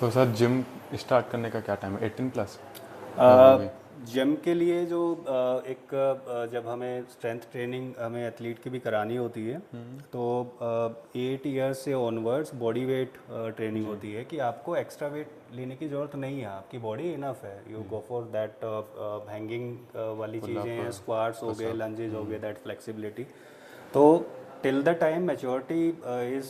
तो sir gym start करने का क्या टाइम है, 18 प्लस या वो भी? जिम के लिए जो जब हमें स्ट्रेंथ ट्रेनिंग हमें एथलीट की भी करानी होती है, तो 8 ईयर्स से ऑनवर्ड्स बॉडी वेट ट्रेनिंग जी। होती है कि आपको एक्स्ट्रा वेट लेने की ज़रूरत नहीं है, आपकी बॉडी इनफ है, you go for that hanging वाली पुल चीज़ें अप, हैं, स्क्वाट्स हो गए, पुशअप। लंजेस हो गए, दैट फ्लेक्सिबिलिटी। तो till the time maturity is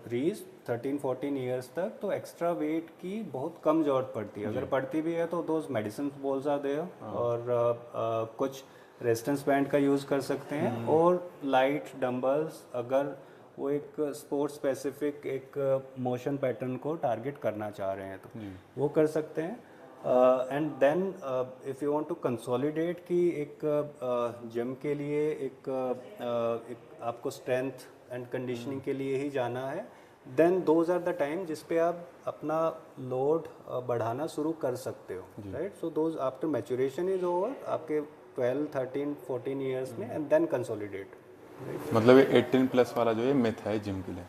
reach 13-14 years तक, तो एक्स्ट्रा वेट की बहुत कम ज़रूरत पड़ती है। अगर जी। पड़ती भी है तो those medicine balls are there, और कुछ रेजिस्टेंस बैंड का यूज़ कर सकते हैं, और लाइट डंबल्स, अगर वो एक स्पोर्ट्स स्पेसिफिक एक मोशन पैटर्न को टारगेट करना चाह रहे हैं तो जी। वो कर सकते हैं। And then if you want to consolidate कि एक जिम के लिए एक आपको स्ट्रेंथ एंड कंडीशनिंग के लिए ही जाना है, then those are the time जिस पे आप अपना लोड बढ़ाना शुरू कर सकते हो, जी। Right. So those after maturation is over आपके 12, 13, 14 ईयर्स में, एंड देन कंसोलिडेट। मतलब ये 18 प्लस वाला जो है मिथ है जिम के लिए?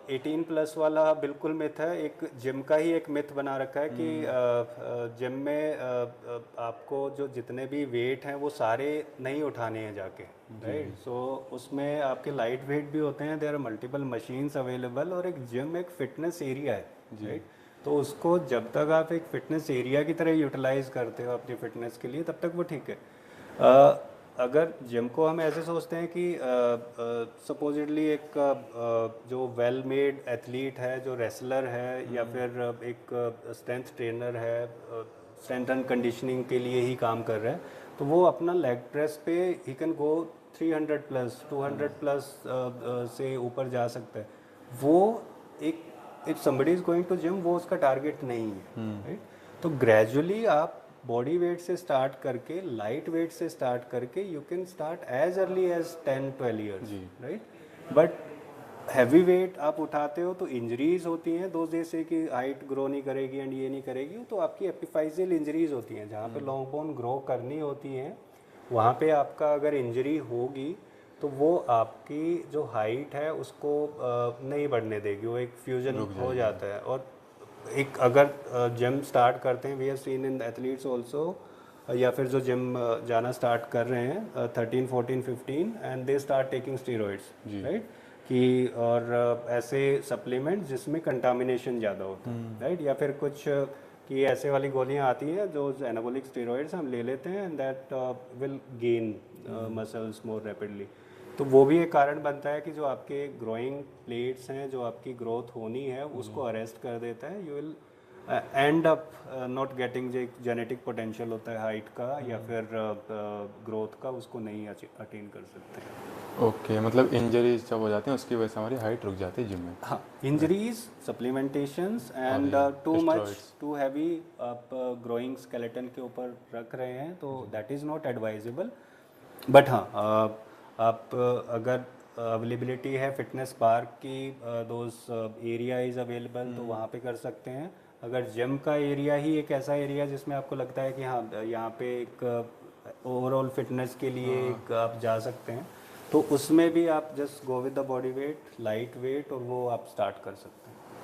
18 प्लस वाला बिल्कुल मिथ है, एक जिम का ही एक मिथ बना रखा है कि जिम में आपको जो जितने भी वेट हैं वो सारे नहीं उठाने हैं जाके, जी। राइट। सो उसमें आपके लाइट वेट भी होते हैं, there are multiple machines available, और एक जिम एक फिटनेस एरिया है, जी। राइट। तो उसको जब तक आप एक फिटनेस एरिया की तरह यूटिलाइज करते हो अपनी फिटनेस के लिए, तब तक वो ठीक है। अगर जिम को हम ऐसे सोचते हैं कि सपोजिटली एक जो वेल मेड एथलीट है, जो रेसलर है, या फिर एक स्ट्रेंथ ट्रेनर है, स्ट्रेंथ एंड कंडीशनिंग के लिए ही काम कर रहा है, तो वो अपना लेग प्रेस पे ही कैन गो 300 प्लस 200 प्लस से ऊपर जा सकता है। वो एक, if somebody is going to gym, वो उसका टारगेट नहीं है, राइट। तो ग्रेजुअली आप बॉडी वेट से स्टार्ट करके, लाइट वेट से स्टार्ट करके, you can start as early as 10-12 years, जी। राइट। बट हैवी वेट आप उठाते हो तो इंजरीज होती हैं, दो जैसे कि हाइट ग्रो नहीं करेगी एंड ये नहीं करेगी, तो आपकी एपिफाइजियल इंजरीज होती हैं, जहाँ पे लॉन्ग बोन ग्रो करनी होती हैं, वहाँ पे आपका अगर इंजरी होगी तो वो आपकी जो हाइट है उसको नहीं बढ़ने देगी, वो एक फ्यूजन रुक हो जाएगी। जाता है। और एक अगर जिम स्टार्ट करते हैं, we have seen in athletes also, या फिर जो जिम जाना स्टार्ट कर रहे हैं 13, 14, 15, and they start taking steroids, जी। राइट। कि और ऐसे सप्लीमेंट जिसमें कंटामिनेशन ज़्यादा होता है, राइट। या फिर कुछ कि ऐसे वाली गोलियां आती हैं जो एनाबॉलिक स्टेरॉइड्स हम ले लेते हैं, and that will gain muscles more rapidly. तो वो भी एक कारण बनता है कि जो आपके ग्रोइंग प्लेट्स हैं, जो आपकी ग्रोथ होनी है, उसको अरेस्ट कर देता है। You will and up not getting, जो जेनेटिक पोटेंशियल होता है हाइट का या फिर ग्रोथ का, उसको नहीं अटेन कर सकते हैं। ओके, मतलब इंजरीज जब हो जाती हैं उसकी वजह से हमारी हाइट रुक जाती है जिम में? हाँ, इंजरीज, सप्लीमेंटेशंस, और एंड टू ये मच स्टेरॉइड्स? टू हैवी आप ग्रोइंग स्केलेटन के ऊपर रख रहे हैं, तो that is not advisable. But हाँ, आप अगर अवेलेबिलिटी है फिटनेस पार्क की, दोज एरिया इज़ अवेलेबल, तो वहाँ पे कर सकते हैं। अगर जिम का एरिया ही एक ऐसा एरिया जिसमें आपको लगता है कि हाँ यहाँ पे एक ओवरऑल फिटनेस के लिए एक आप जा सकते हैं, तो उसमें भी आप just go with the body weight, light weight, और वो आप स्टार्ट कर सकते हैं।